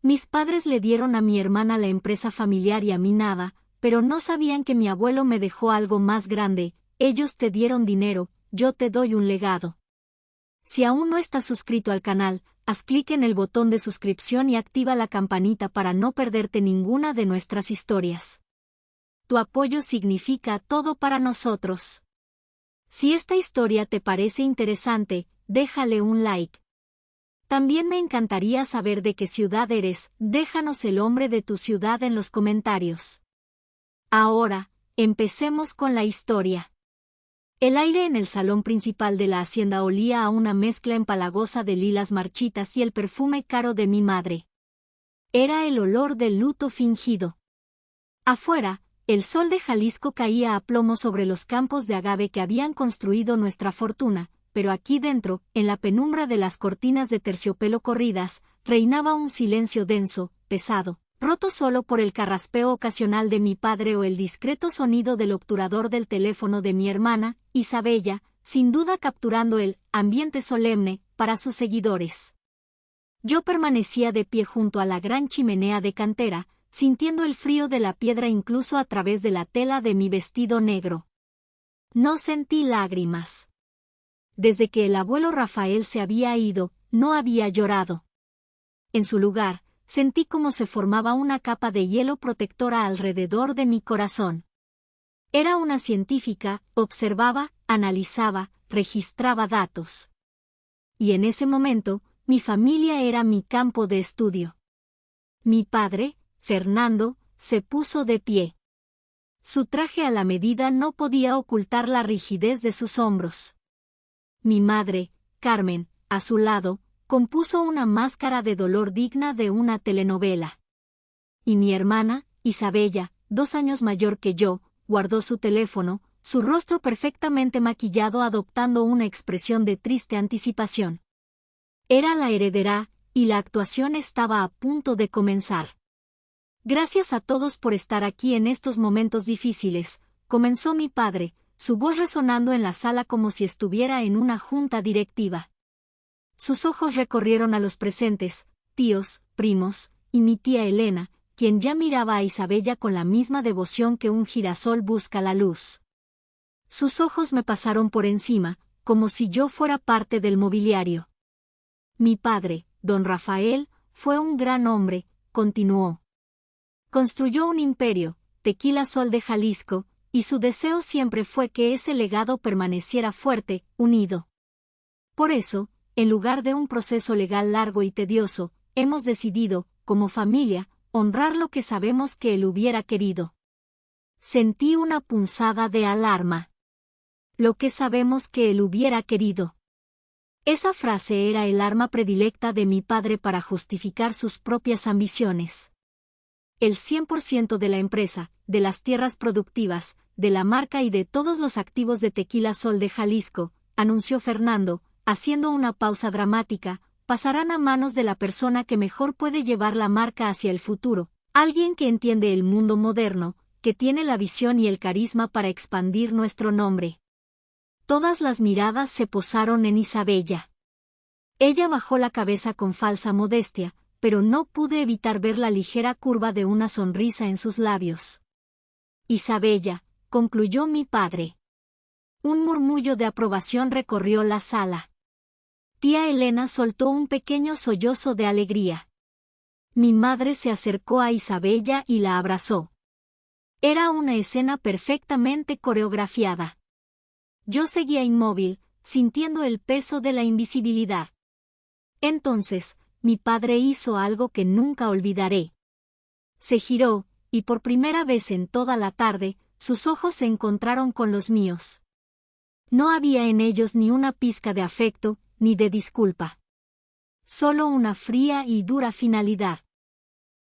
Mis padres le dieron a mi hermana la empresa familiar y a mí nada, pero no sabían que mi abuelo me dejó algo más grande. Ellos te dieron dinero, yo te doy un legado. Si aún no estás suscrito al canal, haz clic en el botón de suscripción y activa la campanita para no perderte ninguna de nuestras historias. Tu apoyo significa todo para nosotros. Si esta historia te parece interesante, déjale un like. También me encantaría saber de qué ciudad eres, déjanos el nombre de tu ciudad en los comentarios. Ahora, empecemos con la historia. El aire en el salón principal de la hacienda olía a una mezcla empalagosa de lilas marchitas y el perfume caro de mi madre. Era el olor del luto fingido. Afuera, el sol de Jalisco caía a plomo sobre los campos de agave que habían construido nuestra fortuna, pero aquí dentro, en la penumbra de las cortinas de terciopelo corridas, reinaba un silencio denso, pesado, roto solo por el carraspeo ocasional de mi padre o el discreto sonido del obturador del teléfono de mi hermana, Isabella, sin duda capturando el ambiente solemne para sus seguidores. Yo permanecía de pie junto a la gran chimenea de cantera, sintiendo el frío de la piedra incluso a través de la tela de mi vestido negro. No sentí lágrimas. Desde que el abuelo Rafael se había ido, no había llorado. En su lugar, sentí como se formaba una capa de hielo protectora alrededor de mi corazón. Era una científica, observaba, analizaba, registraba datos. Y en ese momento, mi familia era mi campo de estudio. Mi padre, Fernando, se puso de pie. Su traje a la medida no podía ocultar la rigidez de sus hombros. Mi madre, Carmen, a su lado, compuso una máscara de dolor digna de una telenovela. Y mi hermana, Isabella, 2 años mayor que yo, guardó su teléfono, su rostro perfectamente maquillado adoptando una expresión de triste anticipación. Era la heredera, y la actuación estaba a punto de comenzar. Gracias a todos por estar aquí en estos momentos difíciles, comenzó mi padre, su voz resonando en la sala como si estuviera en una junta directiva. Sus ojos recorrieron a los presentes, tíos, primos, y mi tía Elena, quien ya miraba a Isabella con la misma devoción que un girasol busca la luz. Sus ojos me pasaron por encima, como si yo fuera parte del mobiliario. Mi padre, don Rafael, fue un gran hombre, continuó. Construyó un imperio, Tequila Sol de Jalisco, y su deseo siempre fue que ese legado permaneciera fuerte, unido. Por eso, en lugar de un proceso legal largo y tedioso, hemos decidido, como familia, honrar lo que sabemos que él hubiera querido. Sentí una punzada de alarma. Lo que sabemos que él hubiera querido. Esa frase era el arma predilecta de mi padre para justificar sus propias ambiciones. El 100% de la empresa, de las tierras productivas, de la marca y de todos los activos de Tequila Sol de Jalisco, anunció Fernando, haciendo una pausa dramática, pasarán a manos de la persona que mejor puede llevar la marca hacia el futuro, alguien que entiende el mundo moderno, que tiene la visión y el carisma para expandir nuestro nombre. Todas las miradas se posaron en Isabella. Ella bajó la cabeza con falsa modestia, pero no pude evitar ver la ligera curva de una sonrisa en sus labios. Isabella, concluyó mi padre. Un murmullo de aprobación recorrió la sala. Tía Elena soltó un pequeño sollozo de alegría. Mi madre se acercó a Isabella y la abrazó. Era una escena perfectamente coreografiada. Yo seguía inmóvil, sintiendo el peso de la invisibilidad. Entonces, mi padre hizo algo que nunca olvidaré. Se giró, y por primera vez en toda la tarde, sus ojos se encontraron con los míos. No había en ellos ni una pizca de afecto, ni de disculpa. Solo una fría y dura finalidad.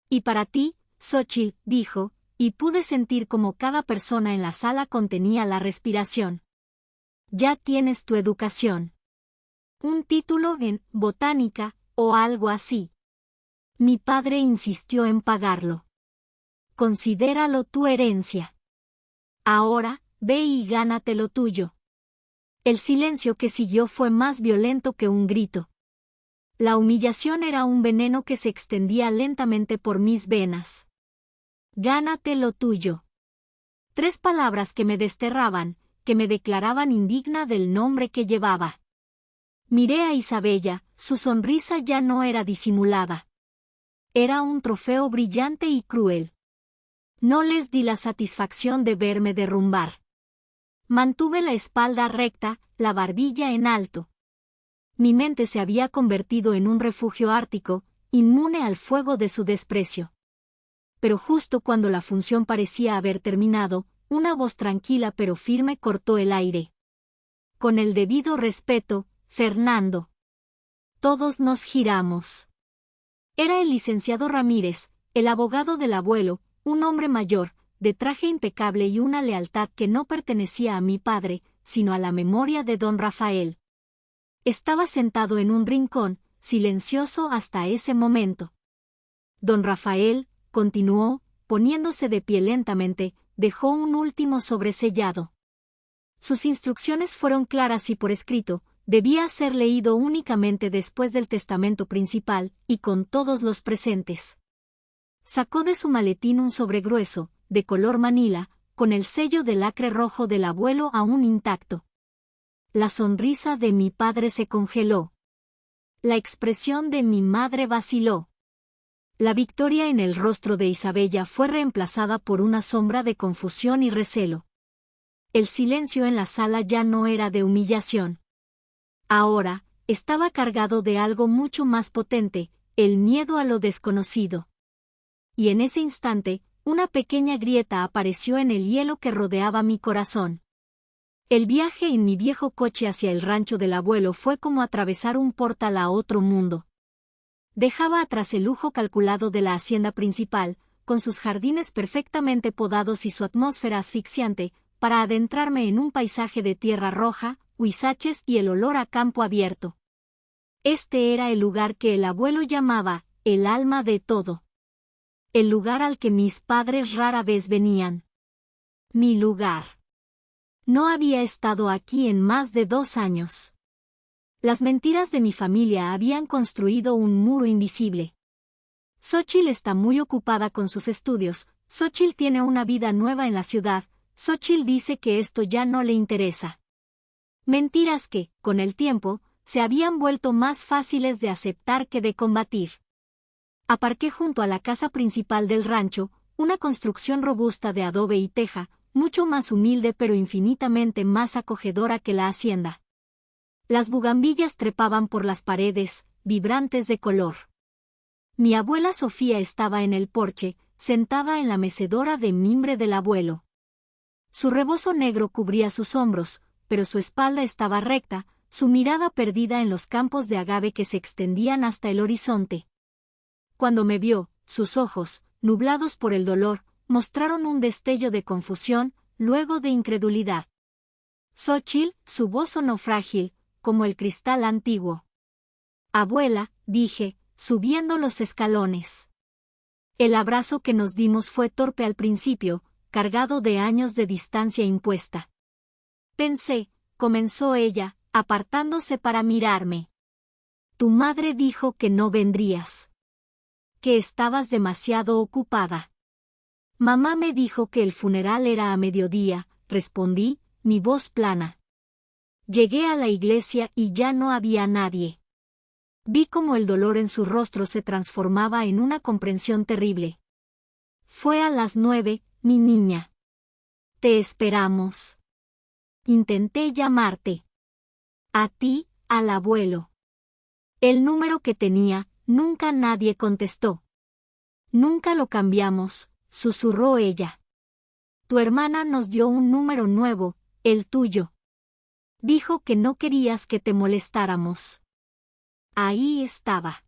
Y para ti, Xóchitl, dijo, y pude sentir como cada persona en la sala contenía la respiración. Ya tienes tu educación. Un título en botánica, o algo así. Mi padre insistió en pagarlo. Considéralo tu herencia. Ahora, ve y gánate lo tuyo. El silencio que siguió fue más violento que un grito. La humillación era un veneno que se extendía lentamente por mis venas. Gánate lo tuyo. 3 palabras que me desterraban, que me declaraban indigna del nombre que llevaba. Miré a Isabella, su sonrisa ya no era disimulada. Era un trofeo brillante y cruel. No les di la satisfacción de verme derrumbar. Mantuve la espalda recta, la barbilla en alto. Mi mente se había convertido en un refugio ártico, inmune al fuego de su desprecio. Pero justo cuando la función parecía haber terminado, una voz tranquila pero firme cortó el aire. Con el debido respeto, Fernando. Todos nos giramos. Era el licenciado Ramírez, el abogado del abuelo, un hombre mayor, de traje impecable y una lealtad que no pertenecía a mi padre, sino a la memoria de don Rafael. Estaba sentado en un rincón, silencioso hasta ese momento. Don Rafael, continuó, poniéndose de pie lentamente, dejó un último sobresellado. Sus instrucciones fueron claras y por escrito, debía ser leído únicamente después del testamento principal, y con todos los presentes. Sacó de su maletín un sobre grueso, de color manila, con el sello de lacre rojo del abuelo aún intacto. La sonrisa de mi padre se congeló. La expresión de mi madre vaciló. La victoria en el rostro de Isabella fue reemplazada por una sombra de confusión y recelo. El silencio en la sala ya no era de humillación. Ahora, estaba cargado de algo mucho más potente, el miedo a lo desconocido. Y en ese instante, una pequeña grieta apareció en el hielo que rodeaba mi corazón. El viaje en mi viejo coche hacia el rancho del abuelo fue como atravesar un portal a otro mundo. Dejaba atrás el lujo calculado de la hacienda principal, con sus jardines perfectamente podados y su atmósfera asfixiante, para adentrarme en un paisaje de tierra roja, huizaches y el olor a campo abierto. Este era el lugar que el abuelo llamaba, el alma de todo. El lugar al que mis padres rara vez venían. Mi lugar. No había estado aquí en más de 2 años. Las mentiras de mi familia habían construido un muro invisible. Xóchitl está muy ocupada con sus estudios, Xóchitl tiene una vida nueva en la ciudad, Xóchitl dice que esto ya no le interesa. Mentiras que, con el tiempo, se habían vuelto más fáciles de aceptar que de combatir. Aparqué junto a la casa principal del rancho, una construcción robusta de adobe y teja, mucho más humilde pero infinitamente más acogedora que la hacienda. Las bugambillas trepaban por las paredes, vibrantes de color. Mi abuela Sofía estaba en el porche, sentada en la mecedora de mimbre del abuelo. Su rebozo negro cubría sus hombros, pero su espalda estaba recta, su mirada perdida en los campos de agave que se extendían hasta el horizonte. Cuando me vio, sus ojos, nublados por el dolor, mostraron un destello de confusión, luego de incredulidad. Xóchitl, su voz sonó frágil, como el cristal antiguo. Abuela, dije, subiendo los escalones. El abrazo que nos dimos fue torpe al principio, cargado de años de distancia impuesta. Pensé, comenzó ella, apartándose para mirarme. Tu madre dijo que no vendrías. Que estabas demasiado ocupada. Mamá me dijo que el funeral era a mediodía, respondí, mi voz plana. Llegué a la iglesia y ya no había nadie. Vi cómo el dolor en su rostro se transformaba en una comprensión terrible. Fue a las 9, mi niña. Te esperamos. Intenté llamarte. A ti, al abuelo. El número que tenía, nunca nadie contestó. Nunca lo cambiamos, susurró ella. Tu hermana nos dio un número nuevo, el tuyo. Dijo que no querías que te molestáramos. Ahí estaba.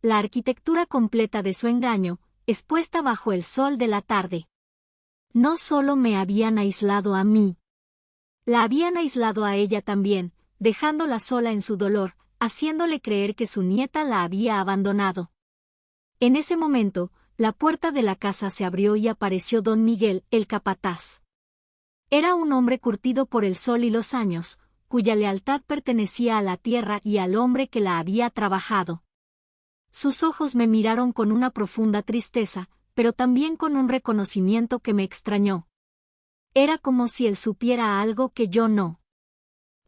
La arquitectura completa de su engaño, expuesta bajo el sol de la tarde. No solo me habían aislado a mí. La habían aislado a ella también, dejándola sola en su dolor, haciéndole creer que su nieta la había abandonado. En ese momento, la puerta de la casa se abrió y apareció don Miguel, el capataz. Era un hombre curtido por el sol y los años, cuya lealtad pertenecía a la tierra y al hombre que la había trabajado. Sus ojos me miraron con una profunda tristeza, pero también con un reconocimiento que me extrañó. Era como si él supiera algo que yo no.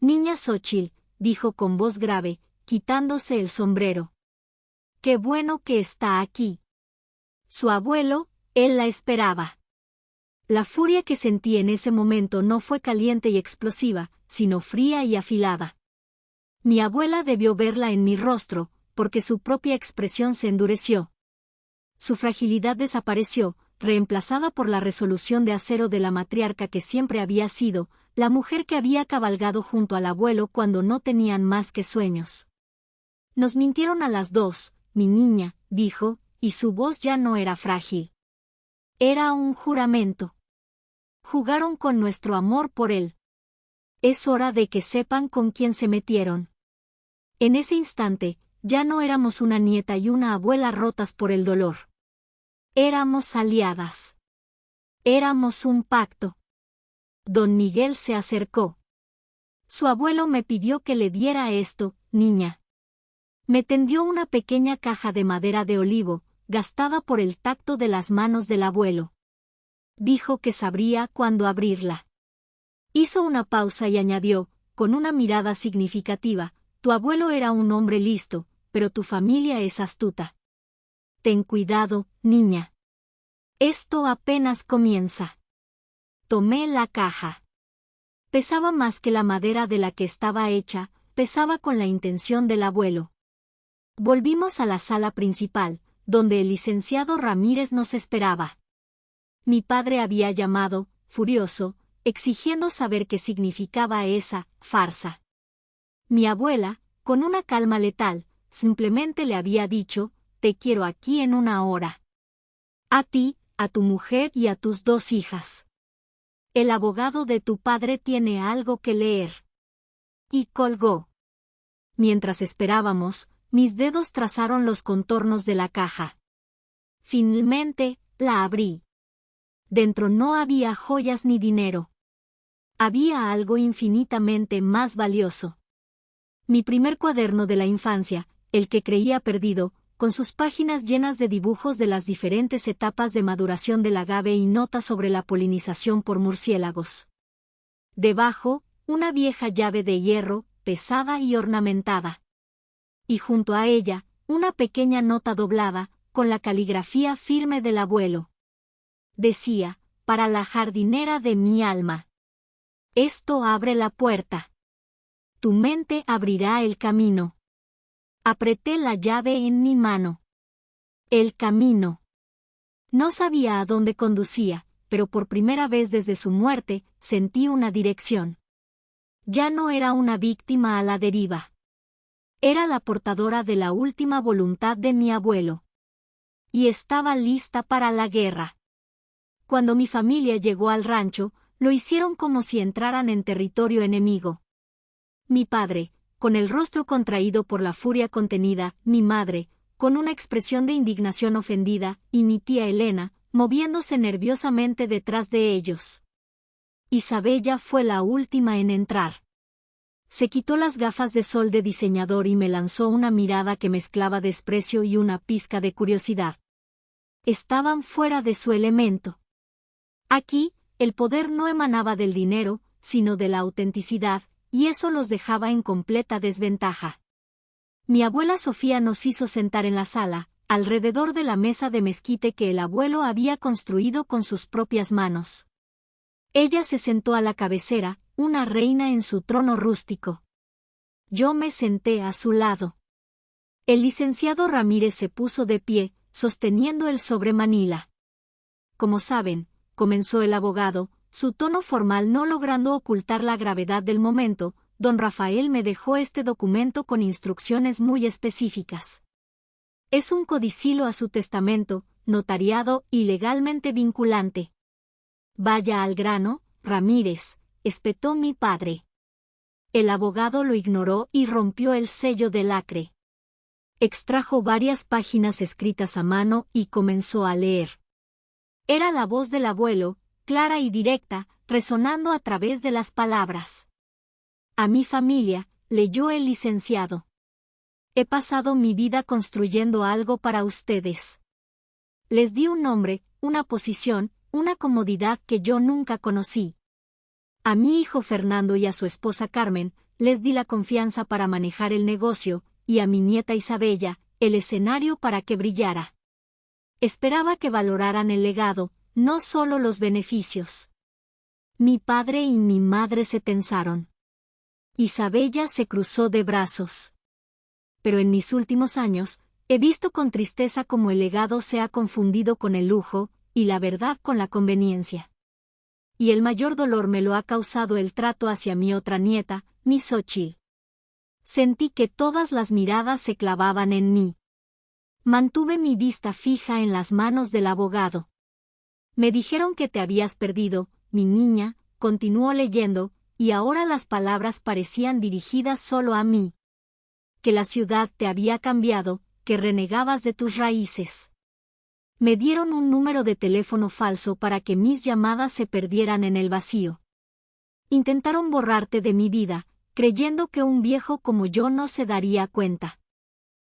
Niña Xóchitl, dijo con voz grave, quitándose el sombrero. Qué bueno que está aquí. Su abuelo, él la esperaba. La furia que sentí en ese momento no fue caliente y explosiva, sino fría y afilada. Mi abuela debió verla en mi rostro, porque su propia expresión se endureció. Su fragilidad desapareció, reemplazada por la resolución de acero de la matriarca que siempre había sido, la mujer que había cabalgado junto al abuelo cuando no tenían más que sueños. Nos mintieron a las dos, mi niña, dijo, y su voz ya no era frágil. Era un juramento. Jugaron con nuestro amor por él. Es hora de que sepan con quién se metieron. En ese instante, ya no éramos una nieta y una abuela rotas por el dolor. Éramos aliadas. Éramos un pacto. Don Miguel se acercó. Su abuelo me pidió que le diera esto, niña. Me tendió una pequeña caja de madera de olivo, gastada por el tacto de las manos del abuelo. Dijo que sabría cuándo abrirla. Hizo una pausa y añadió, con una mirada significativa, tu abuelo era un hombre listo, pero tu familia es astuta. Ten cuidado, niña. Esto apenas comienza. Tomé la caja. Pesaba más que la madera de la que estaba hecha, pesaba con la intención del abuelo. Volvimos a la sala principal, donde el licenciado Ramírez nos esperaba. Mi padre había llamado, furioso, exigiendo saber qué significaba esa farsa. Mi abuela, con una calma letal, simplemente le había dicho, te quiero aquí en una hora. A ti, a tu mujer y a tus dos hijas. El abogado de tu padre tiene algo que leer. Y colgó. Mientras esperábamos, mis dedos trazaron los contornos de la caja. Finalmente, la abrí. Dentro no había joyas ni dinero. Había algo infinitamente más valioso. Mi primer cuaderno de la infancia, el que creía perdido, con sus páginas llenas de dibujos de las diferentes etapas de maduración del agave y notas sobre la polinización por murciélagos. Debajo, una vieja llave de hierro, pesada y ornamentada. Y junto a ella, una pequeña nota doblada, con la caligrafía firme del abuelo. Decía, para la jardinera de mi alma. Esto abre la puerta. Tu mente abrirá el camino. Apreté la llave en mi mano. El camino. No sabía a dónde conducía, pero por primera vez desde su muerte, sentí una dirección. Ya no era una víctima a la deriva. Era la portadora de la última voluntad de mi abuelo. Y estaba lista para la guerra. Cuando mi familia llegó al rancho, lo hicieron como si entraran en territorio enemigo. Mi padre, con el rostro contraído por la furia contenida, mi madre, con una expresión de indignación ofendida, y mi tía Elena, moviéndose nerviosamente detrás de ellos. Isabella fue la última en entrar. Se quitó las gafas de sol de diseñador y me lanzó una mirada que mezclaba desprecio y una pizca de curiosidad. Estaban fuera de su elemento. Aquí, el poder no emanaba del dinero, sino de la autenticidad, y eso los dejaba en completa desventaja. Mi abuela Sofía nos hizo sentar en la sala, alrededor de la mesa de mezquite que el abuelo había construido con sus propias manos. Ella se sentó a la cabecera, una reina en su trono rústico. Yo me senté a su lado. El licenciado Ramírez se puso de pie, sosteniendo el sobremanila. Como saben, comenzó el abogado, su tono formal no logrando ocultar la gravedad del momento, don Rafael me dejó este documento con instrucciones muy específicas. Es un codicilo a su testamento, notariado y legalmente vinculante. Vaya al grano, Ramírez, espetó mi padre. El abogado lo ignoró y rompió el sello de lacre. Extrajo varias páginas escritas a mano y comenzó a leer. Era la voz del abuelo, clara y directa, resonando a través de las palabras. A mi familia, leyó el licenciado. He pasado mi vida construyendo algo para ustedes. Les di un nombre, una posición, una comodidad que yo nunca conocí. A mi hijo Fernando y a su esposa Carmen, les di la confianza para manejar el negocio, y a mi nieta Isabella, el escenario para que brillara. Esperaba que valoraran el legado, no solo los beneficios. Mi padre y mi madre se tensaron. Isabella se cruzó de brazos. Pero en mis últimos años, he visto con tristeza cómo el legado se ha confundido con el lujo, y la verdad con la conveniencia. Y el mayor dolor me lo ha causado el trato hacia mi otra nieta, mi Xóchitl. Sentí que todas las miradas se clavaban en mí. Mantuve mi vista fija en las manos del abogado. Me dijeron que te habías perdido, mi niña, continuó leyendo, y ahora las palabras parecían dirigidas solo a mí. Que la ciudad te había cambiado, que renegabas de tus raíces. Me dieron un número de teléfono falso para que mis llamadas se perdieran en el vacío. Intentaron borrarte de mi vida, creyendo que un viejo como yo no se daría cuenta.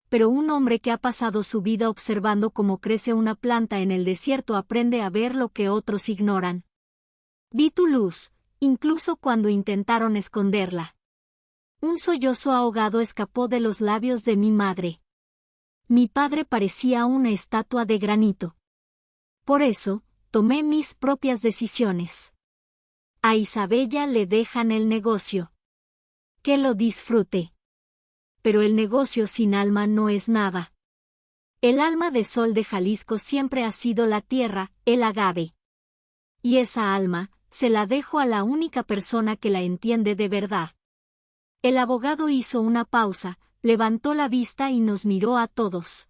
Pero un hombre que ha pasado su vida observando cómo crece una planta en el desierto aprende a ver lo que otros ignoran. Vi tu luz, incluso cuando intentaron esconderla. Un sollozo ahogado escapó de los labios de mi madre. Mi padre parecía una estatua de granito. Por eso, tomé mis propias decisiones. A Isabella le dejan el negocio. Que lo disfrute. Pero el negocio sin alma no es nada. El alma de Sol de Jalisco siempre ha sido la tierra, el agave. Y esa alma, se la dejo a la única persona que la entiende de verdad. El abogado hizo una pausa, levantó la vista y nos miró a todos.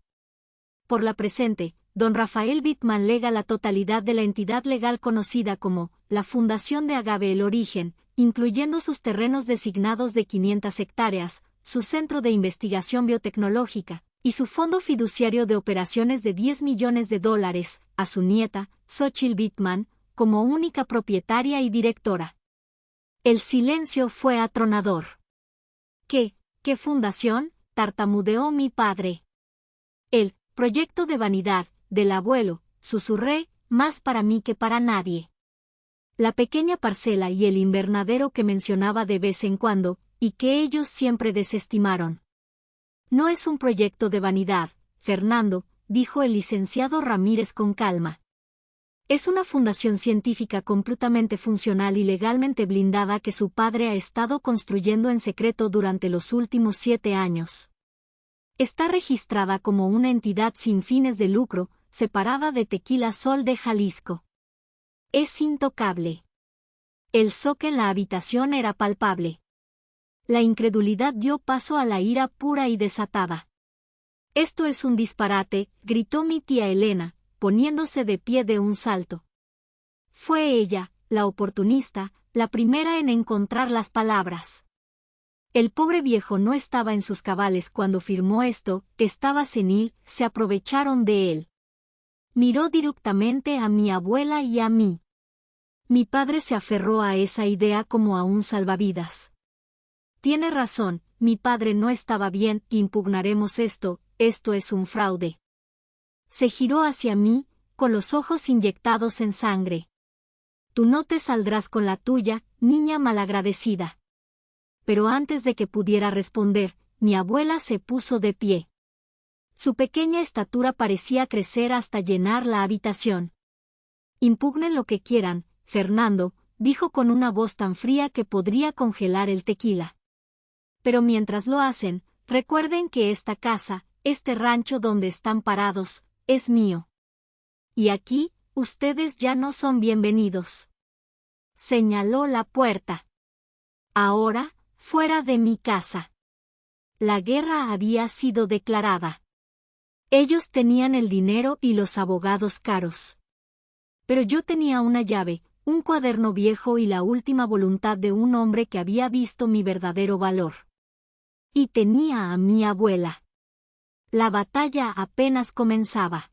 Por la presente, don Rafael Bittman lega la totalidad de la entidad legal conocida como la Fundación de Agave El Origen, incluyendo sus terrenos designados de 500 hectáreas, su centro de investigación biotecnológica, y su fondo fiduciario de operaciones de $10 millones, a su nieta, Xóchitl Bittman, como única propietaria y directora. El silencio fue atronador. ¿Qué fundación?, tartamudeó mi padre. El proyecto de vanidad, del abuelo, susurré, más para mí que para nadie. La pequeña parcela y el invernadero que mencionaba de vez en cuando, y que ellos siempre desestimaron. No es un proyecto de vanidad, Fernando, dijo el licenciado Ramírez con calma. Es una fundación científica completamente funcional y legalmente blindada que su padre ha estado construyendo en secreto durante los últimos 7 años. Está registrada como una entidad sin fines de lucro, separada de Tequila Sol de Jalisco. Es intocable. El shock en la habitación era palpable. La incredulidad dio paso a la ira pura y desatada. Esto es un disparate, gritó mi tía Elena, poniéndose de pie de un salto. Fue ella, la oportunista, la primera en encontrar las palabras. El pobre viejo no estaba en sus cabales cuando firmó esto, estaba senil, se aprovecharon de él. Miró directamente a mi abuela y a mí. Mi padre se aferró a esa idea como a un salvavidas. Tiene razón, mi padre no estaba bien, impugnaremos esto es un fraude. Se giró hacia mí, con los ojos inyectados en sangre. Tú no te saldrás con la tuya, niña malagradecida. Pero antes de que pudiera responder, mi abuela se puso de pie. Su pequeña estatura parecía crecer hasta llenar la habitación. Impugnen lo que quieran, Fernando, dijo con una voz tan fría que podría congelar el tequila. Pero mientras lo hacen, recuerden que esta casa, este rancho donde están parados, es mío. Y aquí, ustedes ya no son bienvenidos. Señaló la puerta. Ahora, fuera de mi casa. La guerra había sido declarada. Ellos tenían el dinero y los abogados caros. Pero yo tenía una llave, un cuaderno viejo y la última voluntad de un hombre que había visto mi verdadero valor. Y tenía a mi abuela. La batalla apenas comenzaba.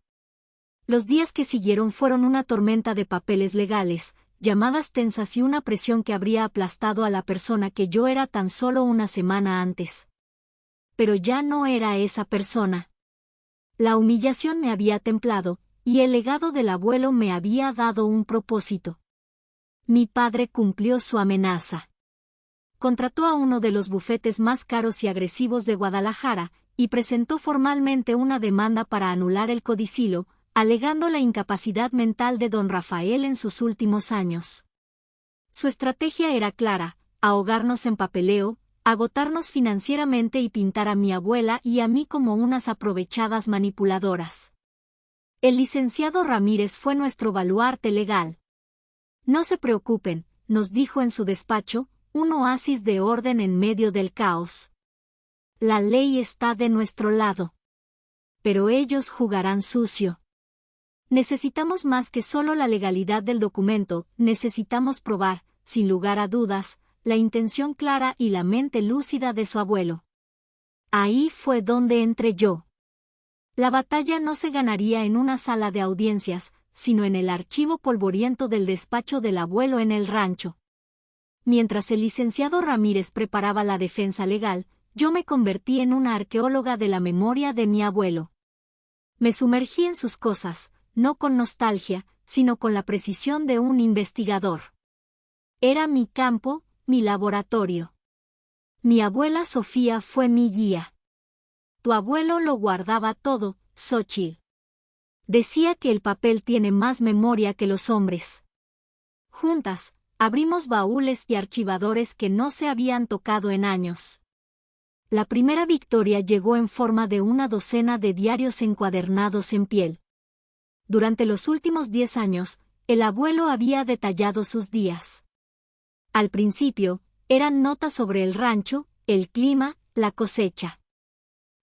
Los días que siguieron fueron una tormenta de papeles legales, llamadas tensas y una presión que habría aplastado a la persona que yo era tan solo una semana antes. Pero ya no era esa persona. La humillación me había templado, y el legado del abuelo me había dado un propósito. Mi padre cumplió su amenaza. Contrató a uno de los bufetes más caros y agresivos de Guadalajara, y presentó formalmente una demanda para anular el codicilo, alegando la incapacidad mental de don Rafael en sus últimos años. Su estrategia era clara: ahogarnos en papeleo, agotarnos financieramente y pintar a mi abuela y a mí como unas aprovechadas manipuladoras. El licenciado Ramírez fue nuestro baluarte legal. No se preocupen, nos dijo en su despacho, un oasis de orden en medio del caos. La ley está de nuestro lado. Pero ellos jugarán sucio. Necesitamos más que solo la legalidad del documento, necesitamos probar, sin lugar a dudas, la intención clara y la mente lúcida de su abuelo. Ahí fue donde entré yo. La batalla no se ganaría en una sala de audiencias, sino en el archivo polvoriento del despacho del abuelo en el rancho. Mientras el licenciado Ramírez preparaba la defensa legal, yo me convertí en una arqueóloga de la memoria de mi abuelo. Me sumergí en sus cosas, no con nostalgia, sino con la precisión de un investigador. Era mi campo, mi laboratorio. Mi abuela Sofía fue mi guía. Tu abuelo lo guardaba todo, Xóchitl. Decía que el papel tiene más memoria que los hombres. Juntas, abrimos baúles y archivadores que no se habían tocado en años. La primera victoria llegó en forma de una docena de diarios encuadernados en piel. Durante los últimos 10 años, el abuelo había detallado sus días. Al principio, eran notas sobre el rancho, el clima, la cosecha.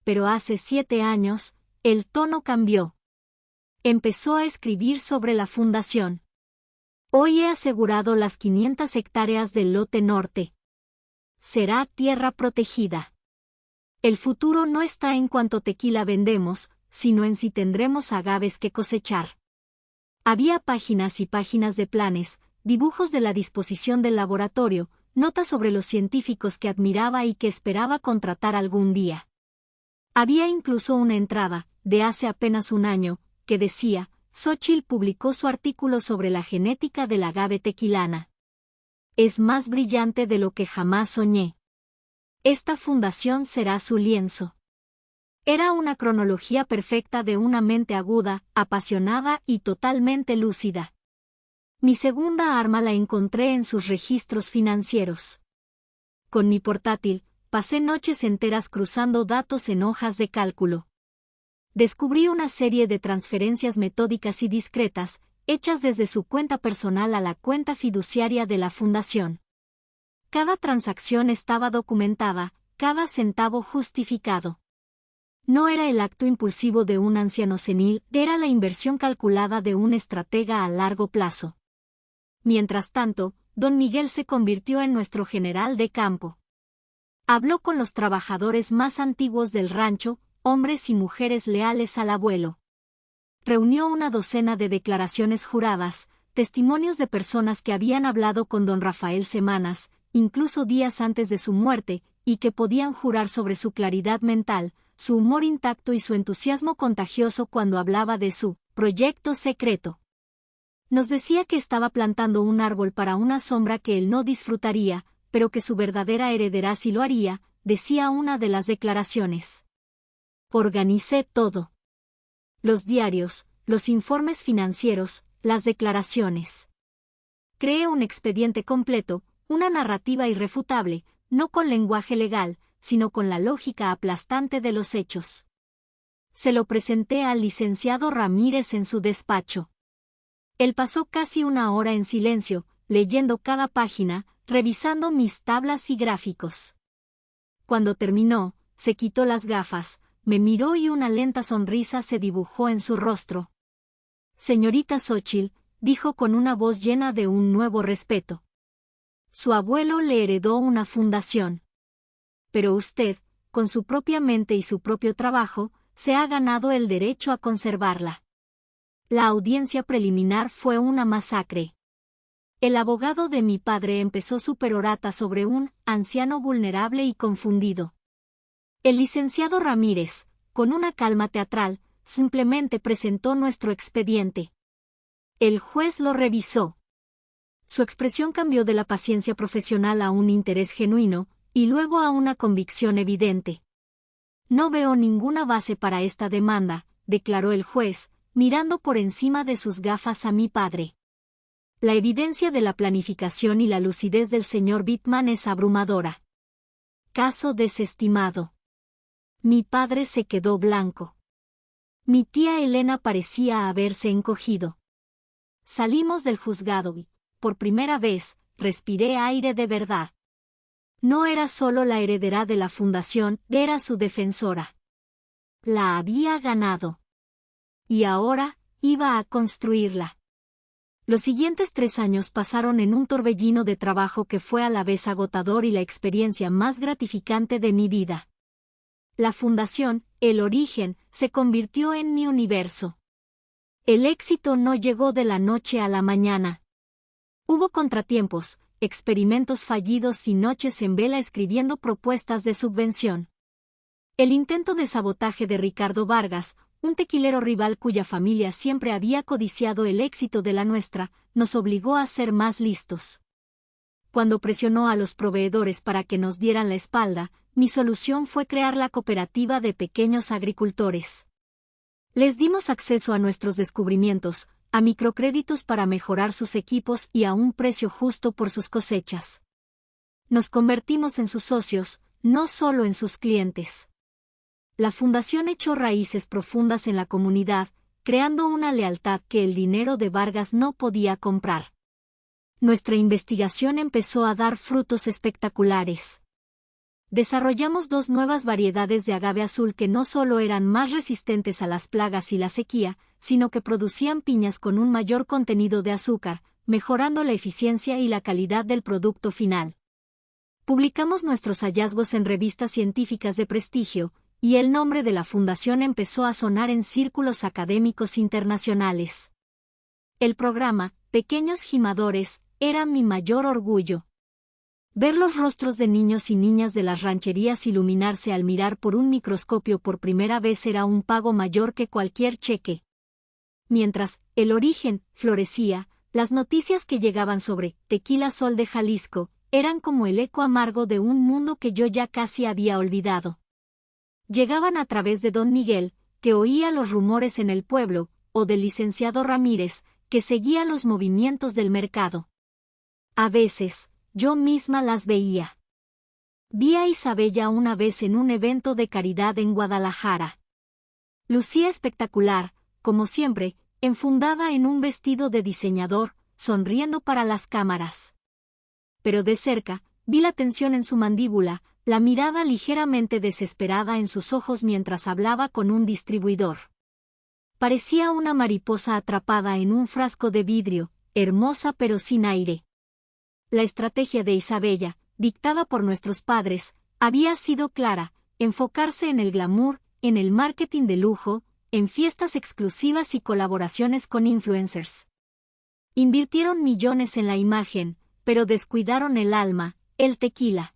Pero hace 7 años, el tono cambió. Empezó a escribir sobre la fundación. Hoy he asegurado las 500 hectáreas del lote norte. Será tierra protegida. El futuro no está en cuánto tequila vendemos, sino en si tendremos agaves que cosechar. Había páginas y páginas de planes, dibujos de la disposición del laboratorio, notas sobre los científicos que admiraba y que esperaba contratar algún día. Había incluso una entrada, de hace apenas un año, que decía: Xóchitl publicó su artículo sobre la genética del agave tequilana. Es más brillante de lo que jamás soñé. Esta fundación será su lienzo. Era una cronología perfecta de una mente aguda, apasionada y totalmente lúcida. Mi segunda arma la encontré en sus registros financieros. Con mi portátil, pasé noches enteras cruzando datos en hojas de cálculo. Descubrí una serie de transferencias metódicas y discretas, hechas desde su cuenta personal a la cuenta fiduciaria de la fundación. Cada transacción estaba documentada, cada centavo justificado. No era el acto impulsivo de un anciano senil, era la inversión calculada de un estratega a largo plazo. Mientras tanto, don Miguel se convirtió en nuestro general de campo. Habló con los trabajadores más antiguos del rancho, hombres y mujeres leales al abuelo. Reunió una docena de declaraciones juradas, testimonios de personas que habían hablado con don Rafael semanas, incluso días antes de su muerte, y que podían jurar sobre su claridad mental, su humor intacto y su entusiasmo contagioso cuando hablaba de su proyecto secreto. Nos decía que estaba plantando un árbol para una sombra que él no disfrutaría, pero que su verdadera heredera sí lo haría, decía una de las declaraciones. Organicé todo. Los diarios, los informes financieros, las declaraciones. Creé un expediente completo, una narrativa irrefutable, no con lenguaje legal, sino con la lógica aplastante de los hechos. Se lo presenté al licenciado Ramírez en su despacho. Él pasó casi una hora en silencio, leyendo cada página, revisando mis tablas y gráficos. Cuando terminó, se quitó las gafas, me miró y una lenta sonrisa se dibujó en su rostro. Señorita Xóchitl, dijo con una voz llena de un nuevo respeto. Su abuelo le heredó una fundación. Pero usted, con su propia mente y su propio trabajo, se ha ganado el derecho a conservarla. La audiencia preliminar fue una masacre. El abogado de mi padre empezó su perorata sobre un anciano vulnerable y confundido. El licenciado Ramírez, con una calma teatral, simplemente presentó nuestro expediente. El juez lo revisó. Su expresión cambió de la paciencia profesional a un interés genuino, y luego a una convicción evidente. No veo ninguna base para esta demanda, declaró el juez, mirando por encima de sus gafas a mi padre. La evidencia de la planificación y la lucidez del señor Bittman es abrumadora. Caso desestimado. Mi padre se quedó blanco. Mi tía Elena parecía haberse encogido. Salimos del juzgado y, por primera vez, respiré aire de verdad. No era solo la heredera de la fundación, era su defensora. La había ganado. Y ahora, iba a construirla. Los siguientes 3 años pasaron en un torbellino de trabajo que fue a la vez agotador y la experiencia más gratificante de mi vida. La fundación, el origen, se convirtió en mi universo. El éxito no llegó de la noche a la mañana. Hubo contratiempos, experimentos fallidos y noches en vela escribiendo propuestas de subvención. El intento de sabotaje de Ricardo Vargas, un tequilero rival cuya familia siempre había codiciado el éxito de la nuestra, nos obligó a ser más listos. Cuando presionó a los proveedores para que nos dieran la espalda, mi solución fue crear la cooperativa de pequeños agricultores. Les dimos acceso a nuestros descubrimientos, a microcréditos para mejorar sus equipos y a un precio justo por sus cosechas. Nos convertimos en sus socios, no solo en sus clientes. La fundación echó raíces profundas en la comunidad, creando una lealtad que el dinero de Vargas no podía comprar. Nuestra investigación empezó a dar frutos espectaculares. Desarrollamos 2 nuevas variedades de agave azul que no solo eran más resistentes a las plagas y la sequía, sino que producían piñas con un mayor contenido de azúcar, mejorando la eficiencia y la calidad del producto final. Publicamos nuestros hallazgos en revistas científicas de prestigio, y el nombre de la fundación empezó a sonar en círculos académicos internacionales. El programa, Pequeños Gimadores, era mi mayor orgullo. Ver los rostros de niños y niñas de las rancherías iluminarse al mirar por un microscopio por primera vez era un pago mayor que cualquier cheque. Mientras el origen florecía, las noticias que llegaban sobre Tequila Sol de Jalisco eran como el eco amargo de un mundo que yo ya casi había olvidado. Llegaban a través de don Miguel, que oía los rumores en el pueblo, o del licenciado Ramírez, que seguía los movimientos del mercado. A veces, yo misma las veía. Vi a Isabella una vez en un evento de caridad en Guadalajara. Lucía espectacular, como siempre, enfundada en un vestido de diseñador, sonriendo para las cámaras. Pero de cerca, vi la tensión en su mandíbula, la mirada ligeramente desesperada en sus ojos mientras hablaba con un distribuidor. Parecía una mariposa atrapada en un frasco de vidrio, hermosa pero sin aire. La estrategia de Isabella, dictada por nuestros padres, había sido clara: enfocarse en el glamour, en el marketing de lujo, en fiestas exclusivas y colaboraciones con influencers. Invirtieron millones en la imagen, pero descuidaron el alma, el tequila.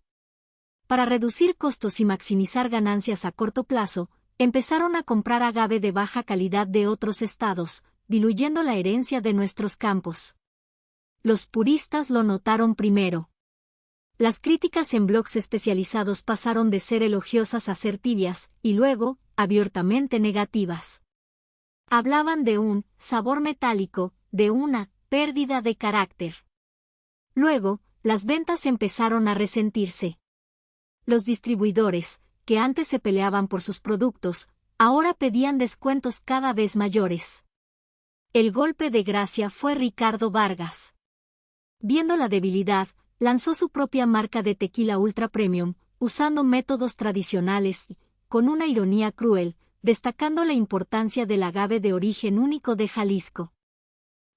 Para reducir costos y maximizar ganancias a corto plazo, empezaron a comprar agave de baja calidad de otros estados, diluyendo la herencia de nuestros campos. Los puristas lo notaron primero. Las críticas en blogs especializados pasaron de ser elogiosas a ser tibias, y luego, abiertamente negativas. Hablaban de un sabor metálico, de una pérdida de carácter. Luego, las ventas empezaron a resentirse. Los distribuidores, que antes se peleaban por sus productos, ahora pedían descuentos cada vez mayores. El golpe de gracia fue Ricardo Vargas. Viendo la debilidad, lanzó su propia marca de tequila ultra premium, usando métodos tradicionales y, con una ironía cruel, destacando la importancia del agave de origen único de Jalisco.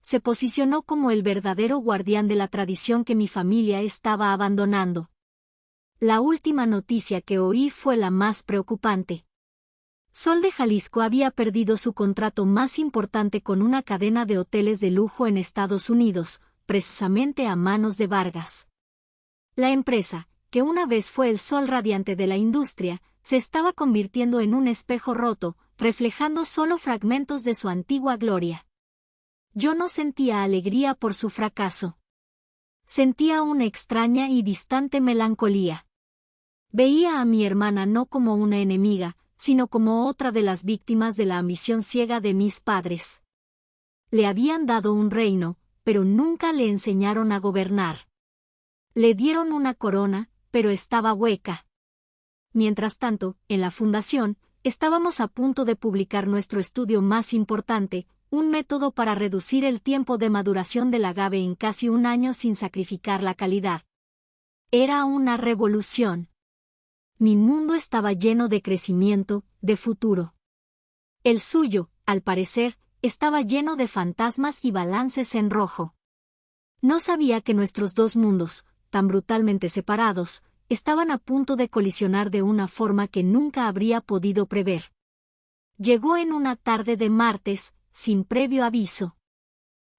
Se posicionó como el verdadero guardián de la tradición que mi familia estaba abandonando. La última noticia que oí fue la más preocupante. Sol de Jalisco había perdido su contrato más importante con una cadena de hoteles de lujo en Estados Unidos, precisamente a manos de Vargas. La empresa, que una vez fue el sol radiante de la industria, se estaba convirtiendo en un espejo roto, reflejando solo fragmentos de su antigua gloria. Yo no sentía alegría por su fracaso. Sentía una extraña y distante melancolía. Veía a mi hermana no como una enemiga, sino como otra de las víctimas de la ambición ciega de mis padres. Le habían dado un reino, pero nunca le enseñaron a gobernar. Le dieron una corona, pero estaba hueca. Mientras tanto, en la fundación, estábamos a punto de publicar nuestro estudio más importante, un método para reducir el tiempo de maduración del agave en casi un año sin sacrificar la calidad. Era una revolución. Mi mundo estaba lleno de crecimiento, de futuro. El suyo, al parecer, estaba lleno de fantasmas y balances en rojo. No sabía que nuestros dos mundos, tan brutalmente separados, estaban a punto de colisionar de una forma que nunca habría podido prever. Llegó en una tarde de martes, sin previo aviso.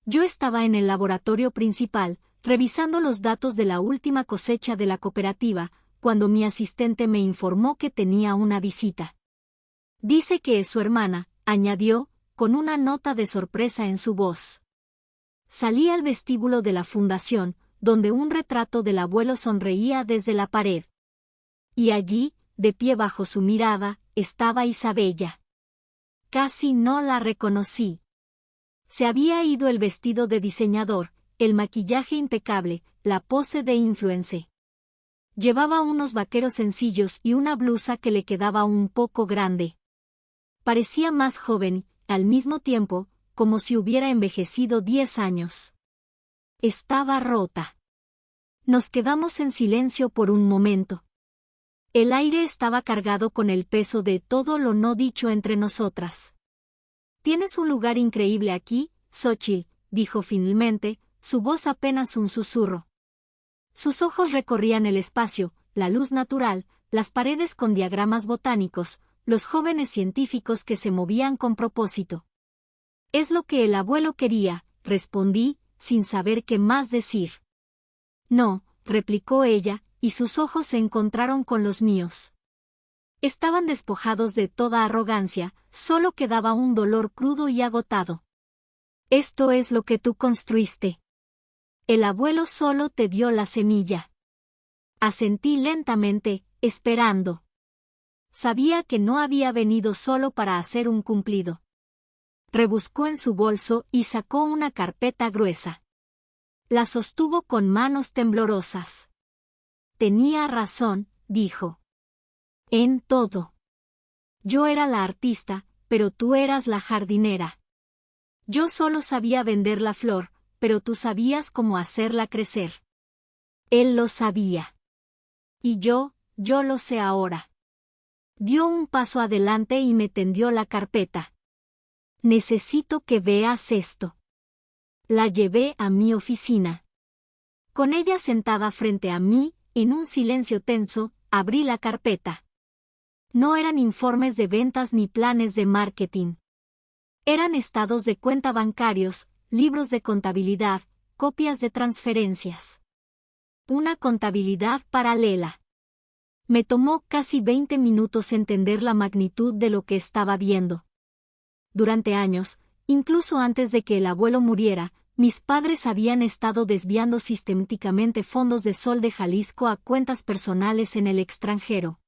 Yo estaba en el laboratorio principal, revisando los datos de la última cosecha de la cooperativa, cuando mi asistente me informó que tenía una visita. Dice que es su hermana, añadió, con una nota de sorpresa en su voz. Salí al vestíbulo de la fundación, donde un retrato del abuelo sonreía desde la pared. Y allí, de pie bajo su mirada, estaba Isabella. Casi no la reconocí. Se había ido el vestido de diseñador, el maquillaje impecable, la pose de influencer. Llevaba unos vaqueros sencillos y una blusa que le quedaba un poco grande. Parecía más joven, al mismo tiempo, como si hubiera envejecido 10 años. Estaba rota. Nos quedamos en silencio por un momento. El aire estaba cargado con el peso de todo lo no dicho entre nosotras. «Tienes un lugar increíble aquí, Xochitl», dijo finalmente, su voz apenas un susurro. Sus ojos recorrían el espacio, la luz natural, las paredes con diagramas botánicos, los jóvenes científicos que se movían con propósito. «Es lo que el abuelo quería», respondí, sin saber qué más decir. «No», replicó ella, y sus ojos se encontraron con los míos. Estaban despojados de toda arrogancia, solo quedaba un dolor crudo y agotado. «Esto es lo que tú construiste. El abuelo solo te dio la semilla». Asentí lentamente, esperando. Sabía que no había venido solo para hacer un cumplido. Rebuscó en su bolso y sacó una carpeta gruesa. La sostuvo con manos temblorosas. «Tenía razón», dijo. «En todo. Yo era la artista, pero tú eras la jardinera. Yo solo sabía vender la flor, pero tú sabías cómo hacerla crecer». Él lo sabía. Y yo lo sé ahora. Dio un paso adelante y me tendió la carpeta. «Necesito que veas esto». La llevé a mi oficina. Con ella sentada frente a mí, en un silencio tenso, abrí la carpeta. No eran informes de ventas ni planes de marketing. Eran estados de cuenta bancarios, libros de contabilidad, copias de transferencias. Una contabilidad paralela. Me tomó casi 20 minutos entender la magnitud de lo que estaba viendo. Durante años, incluso antes de que el abuelo muriera, mis padres habían estado desviando sistemáticamente fondos de Sol de Jalisco a cuentas personales en el extranjero.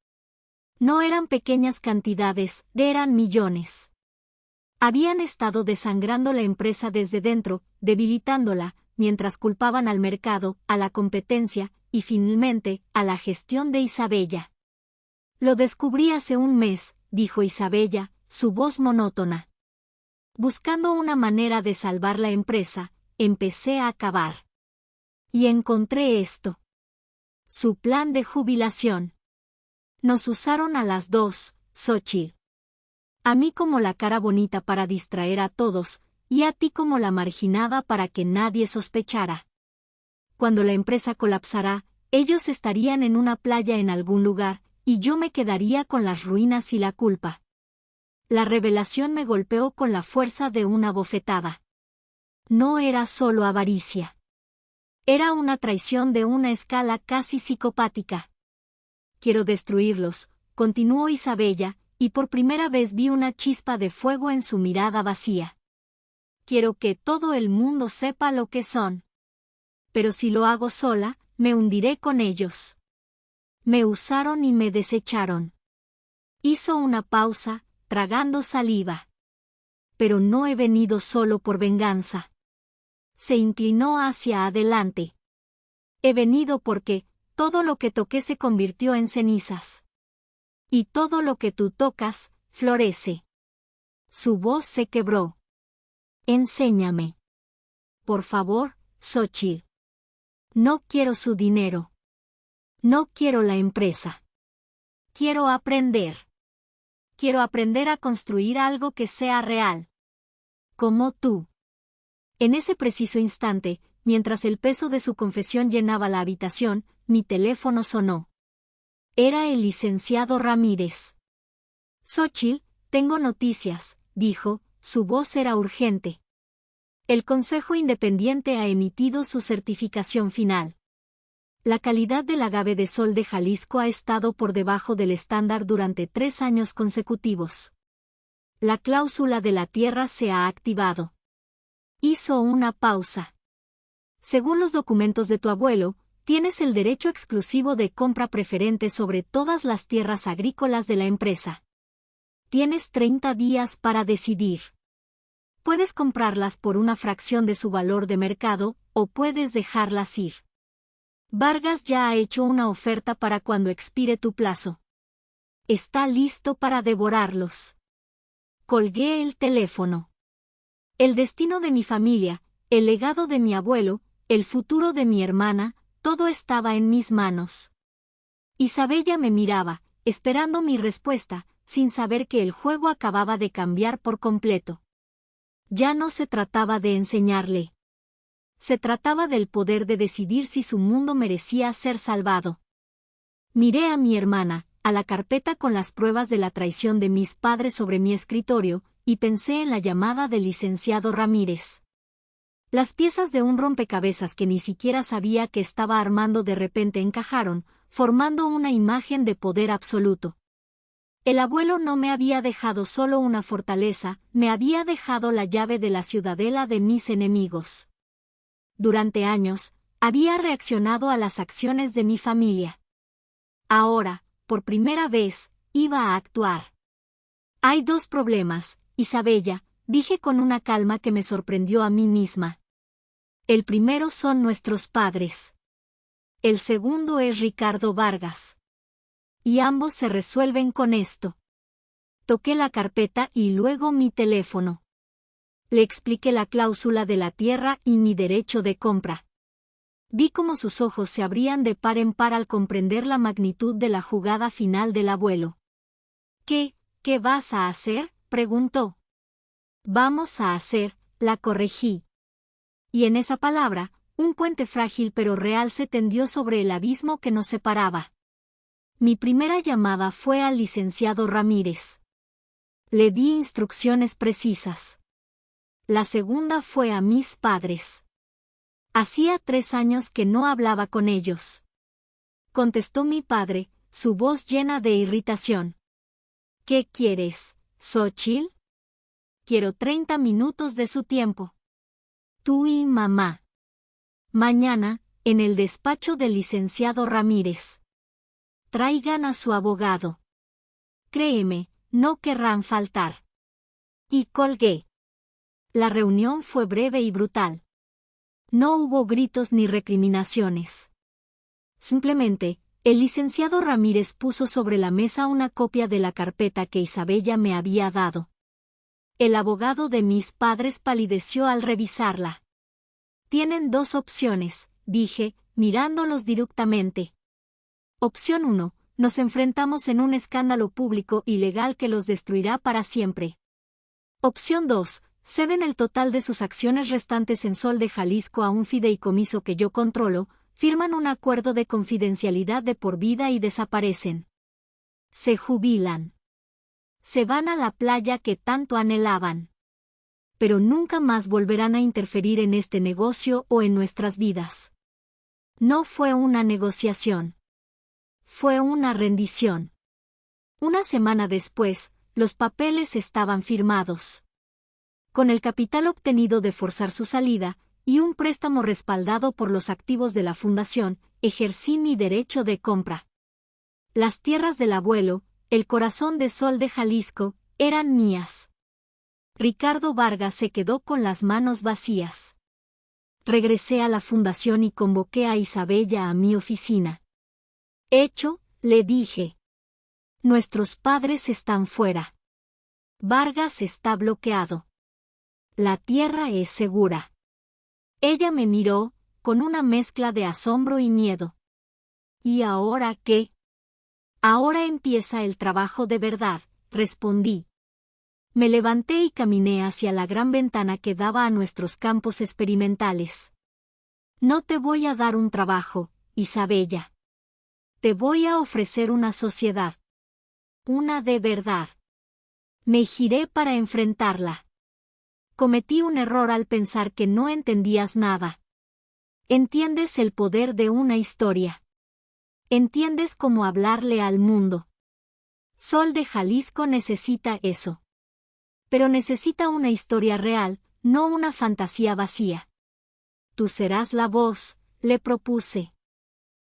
No eran pequeñas cantidades, eran millones. Habían estado desangrando la empresa desde dentro, debilitándola, mientras culpaban al mercado, a la competencia, y finalmente, a la gestión de Isabella. «Lo descubrí hace un mes», dijo Isabella, su voz monótona. «Buscando una manera de salvar la empresa, empecé a acabar. Y encontré esto. Su plan de jubilación. Nos usaron a las dos, Xochitl. A mí como la cara bonita para distraer a todos, y a ti como la marginada para que nadie sospechara. Cuando la empresa colapsará, ellos estarían en una playa en algún lugar, y yo me quedaría con las ruinas y la culpa». La revelación me golpeó con la fuerza de una bofetada. No era solo avaricia. Era una traición de una escala casi psicopática. Quiero destruirlos, continuó Isabella, y por primera vez vi una chispa de fuego en su mirada vacía. Quiero que todo el mundo sepa lo que son. Pero si lo hago sola, me hundiré con ellos. Me usaron y me desecharon. Hizo una pausa, tragando saliva. Pero no he venido solo por venganza. Se inclinó hacia adelante. He venido porque todo lo que toqué se convirtió en cenizas. Y todo lo que tú tocas, florece. Su voz se quebró. Enséñame. Por favor, Xóchitl. No quiero su dinero. No quiero la empresa. Quiero aprender. Quiero aprender a construir algo que sea real. Como tú. En ese preciso instante, mientras el peso de su confesión llenaba la habitación, mi teléfono sonó. Era el licenciado Ramírez. Xóchitl, tengo noticias, dijo, su voz era urgente. El Consejo Independiente ha emitido su certificación final. La calidad del agave de sol de Jalisco ha estado por debajo del estándar durante 3 años consecutivos. La cláusula de la tierra se ha activado. Hizo una pausa. Según los documentos de tu abuelo, tienes el derecho exclusivo de compra preferente sobre todas las tierras agrícolas de la empresa. Tienes 30 días para decidir. Puedes comprarlas por una fracción de su valor de mercado, o puedes dejarlas ir. Vargas ya ha hecho una oferta para cuando expire tu plazo. Está listo para devorarlos. Colgué el teléfono. El destino de mi familia, el legado de mi abuelo, el futuro de mi hermana, todo estaba en mis manos. Isabella me miraba, esperando mi respuesta, sin saber que el juego acababa de cambiar por completo. Ya no se trataba de enseñarle. Se trataba del poder de decidir si su mundo merecía ser salvado. Miré a mi hermana, a la carpeta con las pruebas de la traición de mis padres sobre mi escritorio, y pensé en la llamada del licenciado Ramírez. Las piezas de un rompecabezas que ni siquiera sabía que estaba armando de repente encajaron, formando una imagen de poder absoluto. El abuelo no me había dejado solo una fortaleza, me había dejado la llave de la ciudadela de mis enemigos. Durante años, había reaccionado a las acciones de mi familia. Ahora, por primera vez, iba a actuar. Hay 2 problemas, Isabella, dije con una calma que me sorprendió a mí misma. El primero son nuestros padres. El segundo es Ricardo Vargas. Y ambos se resuelven con esto. Toqué la carpeta y luego mi teléfono. Le expliqué la cláusula de la tierra y mi derecho de compra. Vi cómo sus ojos se abrían de par en par al comprender la magnitud de la jugada final del abuelo. ¿Qué vas a hacer?, preguntó. Vamos a hacer, la corregí. Y en esa palabra, un puente frágil pero real se tendió sobre el abismo que nos separaba. Mi primera llamada fue al licenciado Ramírez. Le di instrucciones precisas. La segunda fue a mis padres. Hacía 3 años que no hablaba con ellos. Contestó mi padre, su voz llena de irritación. ¿Qué quieres, Xóchitl? Quiero 30 minutos de su tiempo. Tú y mamá. Mañana, en el despacho del licenciado Ramírez. Traigan a su abogado. Créeme, no querrán faltar. Y colgué. La reunión fue breve y brutal. No hubo gritos ni recriminaciones. Simplemente, el licenciado Ramírez puso sobre la mesa una copia de la carpeta que Isabella me había dado. El abogado de mis padres palideció al revisarla. Tienen 2 opciones, dije, mirándolos directamente. Opción 1, nos enfrentamos en un escándalo público y legal que los destruirá para siempre. Opción 2, ceden el total de sus acciones restantes en Sol de Jalisco a un fideicomiso que yo controlo, firman un acuerdo de confidencialidad de por vida y desaparecen. Se jubilan. Se van a la playa que tanto anhelaban. Pero nunca más volverán a interferir en este negocio o en nuestras vidas. No fue una negociación. Fue una rendición. Una semana después, los papeles estaban firmados. Con el capital obtenido de forzar su salida, y un préstamo respaldado por los activos de la fundación, ejercí mi derecho de compra. Las tierras del abuelo, el corazón de sol de Jalisco, eran mías. Ricardo Vargas se quedó con las manos vacías. Regresé a la fundación y convoqué a Isabella a mi oficina. Hecho, le dije. Nuestros padres están fuera. Vargas está bloqueado. La tierra es segura. Ella me miró, con una mezcla de asombro y miedo. ¿Y ahora qué? Ahora empieza el trabajo de verdad, respondí. Me levanté y caminé hacia la gran ventana que daba a nuestros campos experimentales. No te voy a dar un trabajo, Isabella. Te voy a ofrecer una sociedad. Una de verdad. Me giré para enfrentarla. Cometí un error al pensar que no entendías nada. ¿Entiendes el poder de una historia? ¿Entiendes cómo hablarle al mundo? Sol de Jalisco necesita eso. Pero necesita una historia real, no una fantasía vacía. Tú serás la voz, le propuse.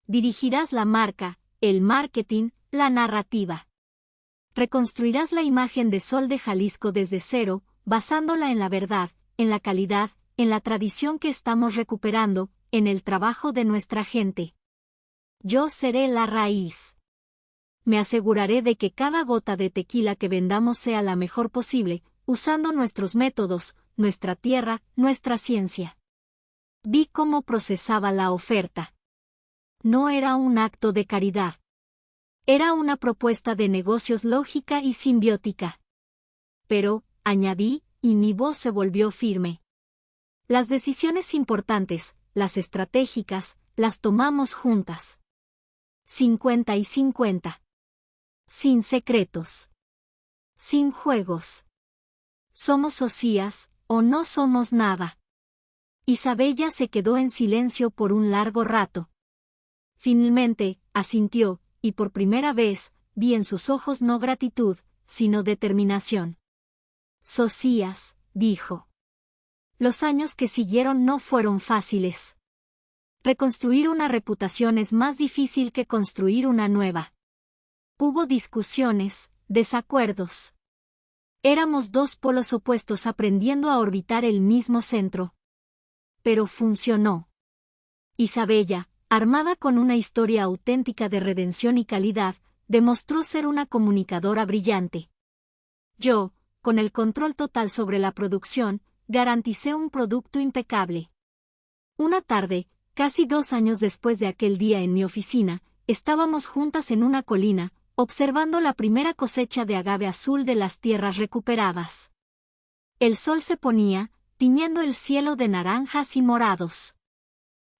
Dirigirás la marca, el marketing, la narrativa. Reconstruirás la imagen de Sol de Jalisco desde cero, basándola en la verdad, en la calidad, en la tradición que estamos recuperando, en el trabajo de nuestra gente. Yo seré la raíz. Me aseguraré de que cada gota de tequila que vendamos sea la mejor posible, usando nuestros métodos, nuestra tierra, nuestra ciencia. Vi cómo procesaba la oferta. No era un acto de caridad. Era una propuesta de negocios lógica y simbiótica. Pero, añadí, y mi voz se volvió firme. Las decisiones importantes, las estratégicas, las tomamos juntas. 50 y 50. Sin secretos. Sin juegos. ¿Somos socias, o no somos nada? Isabella se quedó en silencio por un largo rato. Finalmente, asintió, y por primera vez, vi en sus ojos no gratitud, sino determinación. Socias, dijo. Los años que siguieron no fueron fáciles. Reconstruir una reputación es más difícil que construir una nueva. Hubo discusiones, desacuerdos. Éramos dos polos opuestos aprendiendo a orbitar el mismo centro. Pero funcionó. Isabella, armada con una historia auténtica de redención y calidad, demostró ser una comunicadora brillante. Yo, con el control total sobre la producción, garanticé un producto impecable. Una tarde, casi 2 años después de aquel día en mi oficina, estábamos juntas en una colina, observando la primera cosecha de agave azul de las tierras recuperadas. El sol se ponía, tiñendo el cielo de naranjas y morados.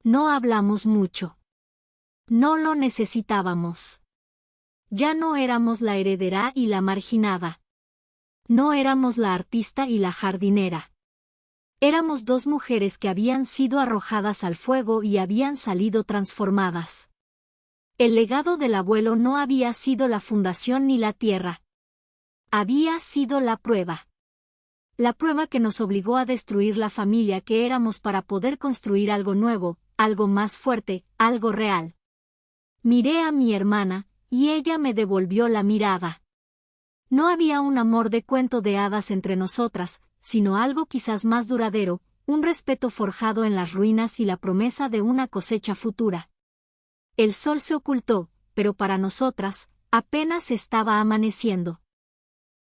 No hablamos mucho. No lo necesitábamos. Ya no éramos la heredera y la marginada. No éramos la artista y la jardinera. Éramos dos mujeres que habían sido arrojadas al fuego y habían salido transformadas. El legado del abuelo no había sido la fundación ni la tierra. Había sido la prueba. La prueba que nos obligó a destruir la familia que éramos para poder construir algo nuevo, algo más fuerte, algo real. Miré a mi hermana, y ella me devolvió la mirada. No había un amor de cuento de hadas entre nosotras, sino algo quizás más duradero, un respeto forjado en las ruinas y la promesa de una cosecha futura. El sol se ocultó, pero para nosotras, apenas estaba amaneciendo.